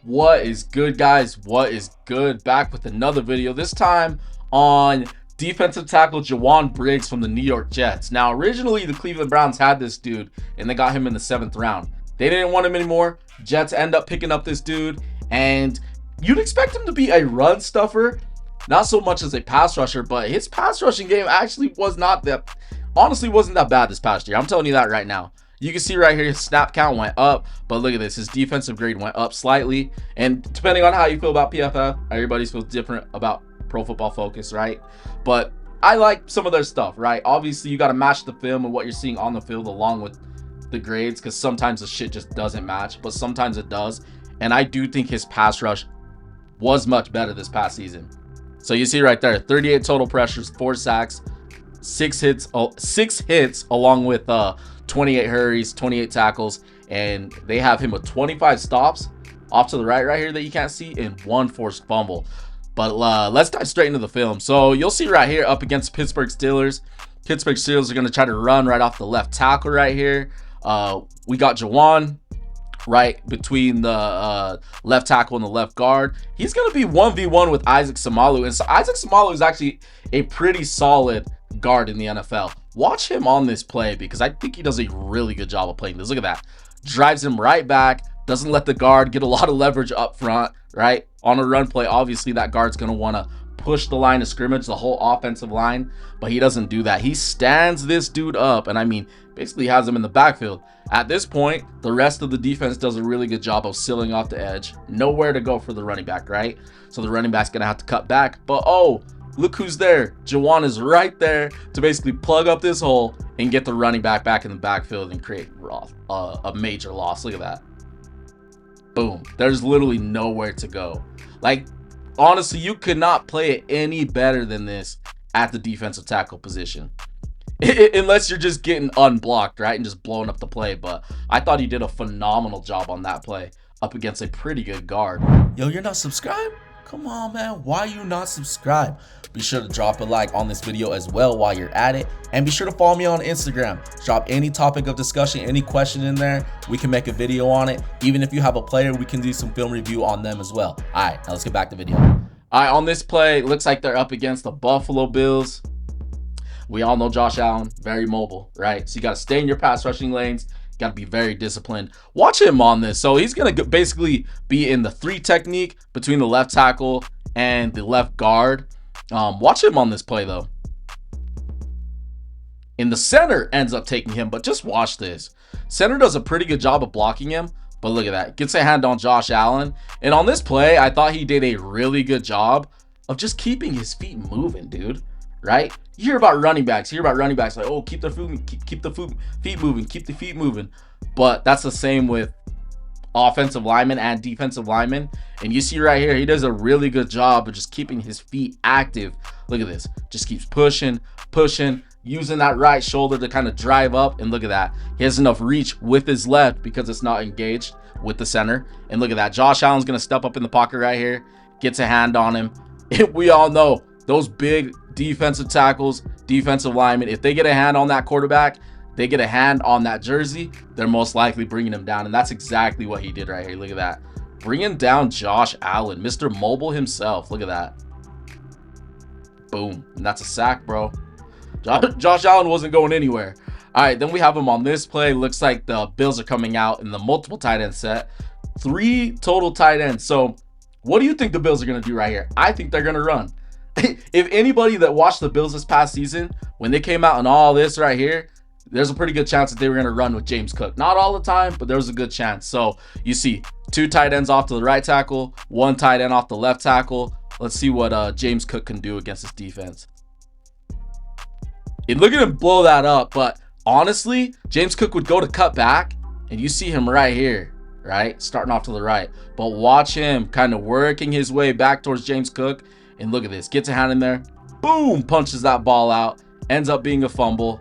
What is good, guys? What is good? Back with another video, this time on defensive tackle Jowon Briggs from the New York Jets. Now, originally the Cleveland Browns had this dude and they got him in the 7th round. They didn't want him anymore. Jets end up picking up this dude, and you'd expect him to be a run stuffer, not so much as a pass rusher, but his pass rushing game actually wasn't that bad this past year. I'm telling you that right now. You can see right here his snap count went up, but look at this, his defensive grade went up slightly. And depending on how you feel about PFF, everybody feels different about Pro Football Focus, right? But I like some of their stuff, right? Obviously you got to match the film and what you're seeing on the field along with the grades, because sometimes the shit just doesn't match, but sometimes it does. And I do think his pass rush was much better this past season. So you see right there, 38 total pressures, 4 sacks, 6 hits along with 28 hurries, 28 tackles, and they have him with 25 stops off to the right here that you can't see, and 1 forced fumble. But let's dive straight into the film. So you'll see right here up against Pittsburgh Steelers are going to try to run right off the left tackle right here. We got Jowon right between the left tackle and the left guard. He's going to be 1v1 with Isaac Samalu, and so Isaac Samalu is actually a pretty solid guard in the NFL. Watch him on this play because I think he does a really good job of playing this. Look at that. Drives him right back. Doesn't let the guard get a lot of leverage up front, right? On a run play, obviously that guard's going to want to push the line of scrimmage, the whole offensive line, but he doesn't do that. He stands this dude up, and I mean, basically has him in the backfield. At this point, the rest of the defense does a really good job of sealing off the edge. Nowhere to go for the running back, right? So the running back's going to have to cut back, but oh, look who's there. Jowon is right there to basically plug up this hole and get the running back in the backfield and create a major loss. Look at that. Boom. There's literally nowhere to go. Like, honestly, you could not play it any better than this at the defensive tackle position. Unless you're just getting unblocked, right? And just blowing up the play. But I thought he did a phenomenal job on that play up against a pretty good guard. Yo, you're not subscribed? Come on, man. Why you not subscribed? Be sure to drop a like on this video as well while you're at it. And be sure to follow me on Instagram. Drop any topic of discussion, any question in there. We can make a video on it. Even if you have a player, we can do some film review on them as well. All right, now let's get back to the video. All right, on this play, looks like they're up against the Buffalo Bills. We all know Josh Allen, very mobile, right? So you got to stay in your pass rushing lanes. Got to be very disciplined. Watch him on this. So he's going to basically be in the 3 technique between the left tackle and the left guard. Watch him on this play, though. In the center ends up taking him, but just watch this. Center does a pretty good job of blocking him, but look at that. Gets a hand on Josh Allen. And on this play, I thought he did a really good job of just keeping his feet moving, dude. Right? You hear about running backs. Like, oh, keep the feet moving. But that's the same with offensive linemen and defensive linemen. And you see right here, he does a really good job of just keeping his feet active. Look at this. Just keeps pushing, using that right shoulder to kind of drive up. And look at that. He has enough reach with his left because it's not engaged with the center. And look at that. Josh Allen's going to step up in the pocket right here. Gets a hand on him. We all know those big defensive tackles, defensive linemen, if they get a hand on that quarterback, they get a hand on that jersey, they're most likely bringing him down. And that's exactly what he did right here. Look at that. Bringing down Josh Allen, Mr. Mobile himself. Look at that. Boom. And that's a sack, bro. Josh Allen wasn't going anywhere. All right, then we have him on this play. Looks like the Bills are coming out in the multiple tight end set. 3 total tight ends. So what do you think the Bills are going to do right here? I think they're going to run. If anybody that watched the Bills this past season, when they came out and all this right here, there's a pretty good chance that they were going to run with James Cook. Not all the time, but there was a good chance. So you see 2 tight ends off to the right tackle, 1 tight end off the left tackle. Let's see what James Cook can do against this defense. And look at him blow that up. But honestly, James Cook would go to cut back, and you see him right here, right? Starting off to the right. But watch him kind of working his way back towards James Cook. And look at this. Gets a hand in there. Boom. Punches that ball out. Ends up being a fumble.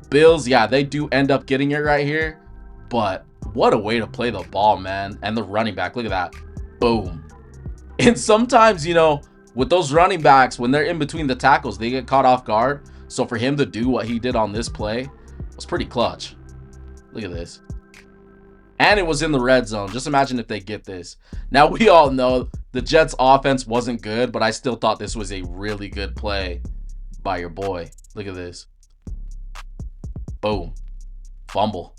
Bills, yeah, they do end up getting it right here. But what a way to play the ball, man. And the running back. Look at that. Boom. And sometimes, you know, with those running backs, when they're in between the tackles, they get caught off guard. So for him to do what he did on this play was pretty clutch. Look at this. And it was in the red zone. Just imagine if they get this. Now, we all know the Jets offense wasn't good, but I still thought this was a really good play by your boy. Look at this. Boom. Fumble.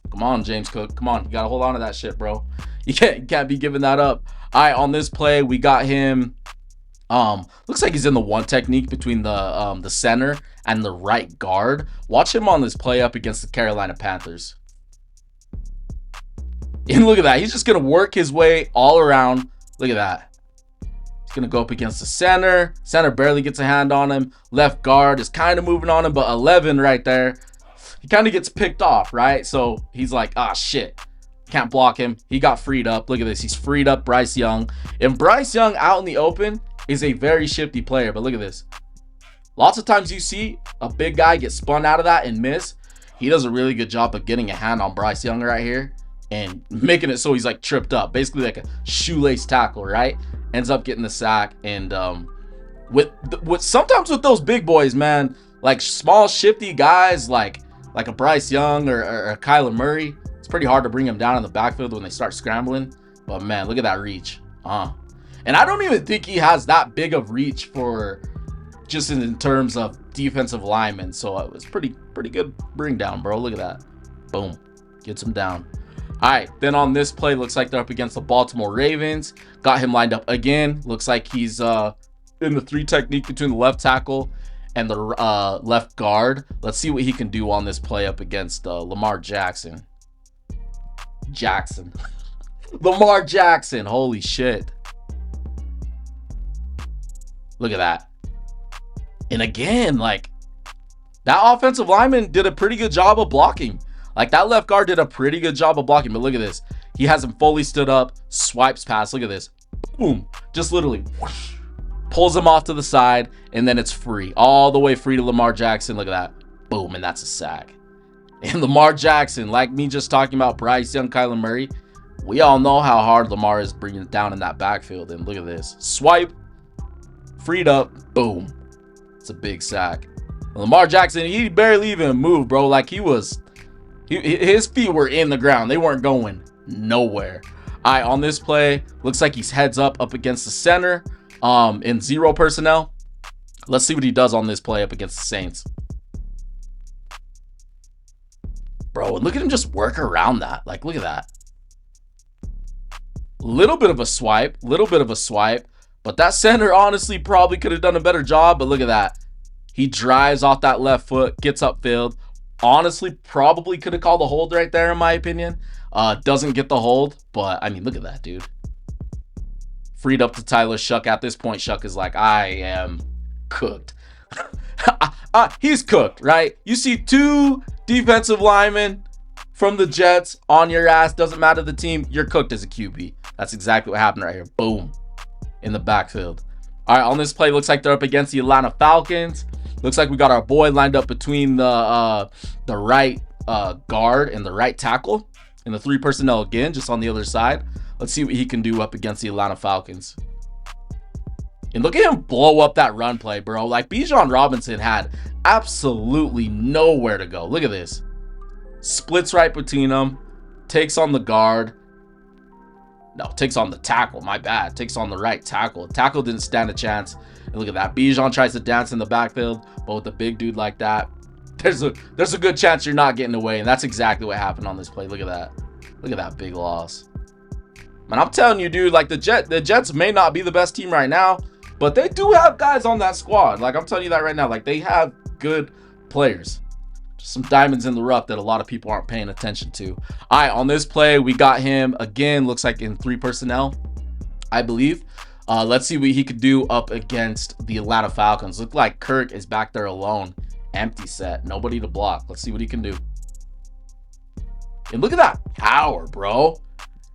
Come on, James Cook. Come on. You got to hold on to that shit, bro. You can't be giving that up. All right, on this play, we got him. Looks like he's in the one technique between the center and the right guard. Watch him on this play up against the Carolina Panthers. And look at that. He's just going to work his way all around. Look at that. He's going to go up against the center. Center barely gets a hand on him. Left guard is kind of moving on him, but 11 right there. He kind of gets picked off, right? So he's like, ah, shit. Can't block him. He got freed up. Look at this. He's freed up Bryce Young. And Bryce Young out in the open is a very shifty player. But look at this. Lots of times you see a big guy get spun out of that and miss. He does a really good job of getting a hand on Bryce Young right here and making it so he's like tripped up. Basically like a shoelace tackle, right? Ends up getting the sack. And with sometimes with those big boys, man, like small shifty guys like a Bryce Young or a Kyler Murray, it's pretty hard to bring him down in the backfield when they start scrambling. But man, look at that reach. And I don't even think he has that big of reach for just in terms of defensive linemen. So it was pretty good bring down, bro. Look at that. Boom. Gets him down. All right, then on this play, looks like they're up against the Baltimore Ravens. Got him lined up again. Looks like he's in the 3 technique between the left tackle and the left guard. Let's see what he can do on this play up against Lamar Jackson. Lamar Jackson. Holy shit. Look at that. And again, like, that offensive lineman did a pretty good job of blocking. Like, that left guard did a pretty good job of blocking. But look at this. He has him fully stood up, swipes past. Look at this. Boom. Just literally whoosh, pulls him off to the side, and then it's free. All the way free to Lamar Jackson. Look at that. Boom, and that's a sack. And Lamar Jackson, like me just talking about Bryce Young, Kyler Murray, we all know how hard Lamar is bringing it down in that backfield. And look at this. Swipe. Freed up. Boom. It's a big sack. Lamar Jackson, he barely even moved, bro. Like his feet were in the ground. They weren't going nowhere. All right, on this play, looks like he's heads up against the center in 0 personnel. Let's see what he does on this play up against the Saints. Bro, look at him just work around that. Like, look at that. Little bit of a swipe. But that center honestly probably could have done a better job. But look at that. He drives off that left foot, gets upfield. Honestly, probably could have called a hold right there, in my opinion. Doesn't get the hold. But, I mean, look at that, dude. Freed up to Tyler Shuck. At this point, Shuck is like, I am cooked. He's cooked, right? You see 2 defensive linemen from the Jets on your ass. Doesn't matter the team. You're cooked as a QB. That's exactly what happened right here. Boom. In the backfield. All right, on this play, looks like they're up against the Atlanta Falcons. Looks like we got our boy lined up between the right guard and the right tackle in the 3 personnel again, just on the other side. Let's see what he can do up against the Atlanta Falcons. And look at him blow up that run play, bro. Like, Bijan Robinson had absolutely nowhere to go. Look at this. Splits right between them. Takes on the guard. No, takes on the tackle. My bad. Takes on the right tackle. Tackle didn't stand a chance. And look at that. Bijan tries to dance in the backfield, but with a big dude like that, there's a good chance you're not getting away. And that's exactly what happened on this play. Look at that. Look at that big loss. Man, I'm telling you, dude, like the Jets may not be the best team right now, but they do have guys on that squad. Like, I'm telling you that right now. Like, they have good players. Just some diamonds in the rough that a lot of people aren't paying attention to. All right, on this play, we got him again. Looks like in 3 personnel, I believe. Let's see what he could do up against the Atlanta Falcons. Look like Kirk is back there alone. Empty set. Nobody to block. Let's see what he can do. And look at that power, bro.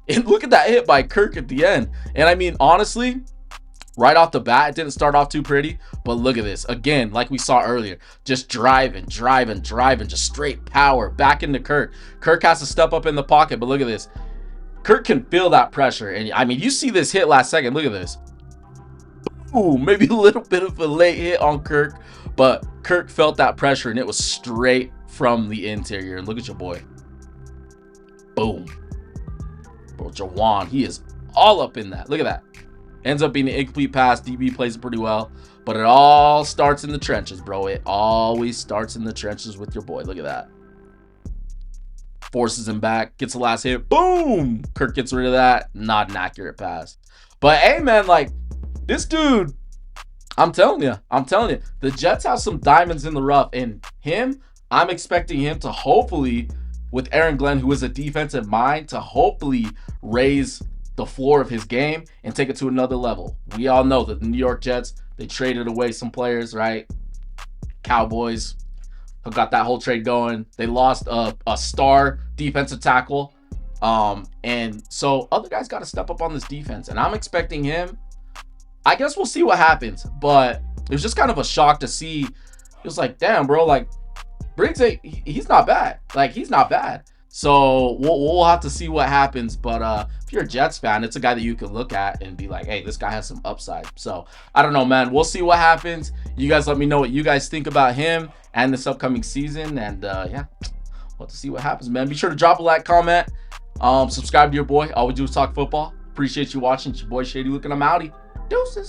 And look at that hit by Kirk at the end. And I mean, honestly, right off the bat, it didn't start off too pretty. But look at this. Again, like we saw earlier, just driving, just straight power back into Kirk. Kirk has to step up in the pocket, but look at this. Kirk can feel that pressure. And I mean, you see this hit last second. Look at this. Ooh, maybe a little bit of a late hit on Kirk, but Kirk felt that pressure and it was straight from the interior. And look at your boy. Boom. Bro, Jowon, he is all up in that. Look at that. Ends up being an incomplete pass. DB plays it pretty well. But it all starts in the trenches, bro. It always starts in the trenches with your boy. Look at that. Forces him back. Gets the last hit. Boom! Kirk gets rid of that. Not an accurate pass. But, hey, man, like, this dude, I'm telling you, the Jets have some diamonds in the rough. And him, I'm expecting him to hopefully, with Aaron Glenn, who is a defensive mind, to hopefully raise the floor of his game and take it to another level. We all know that the New York Jets, they traded away some players, right? Cowboys got that whole trade going. They lost a star defensive tackle. And so other guys got to step up on this defense. And I'm expecting him. I guess we'll see what happens. But it was just kind of a shock to see. It was like, damn, bro, like, Briggs, he's not bad. Like, he's not bad. So we'll have to see what happens. But if you're a Jets fan, it's a guy that you can look at and be like, hey, this guy has some upside. So I don't know, man. We'll see what happens. You guys let me know what you guys think about him and this upcoming season. And yeah, we'll have to see what happens, man. Be sure to drop a like, comment, subscribe to your boy. All we do is talk football. Appreciate you watching. It's your boy Shady Luke, and I'm outie. Deuces.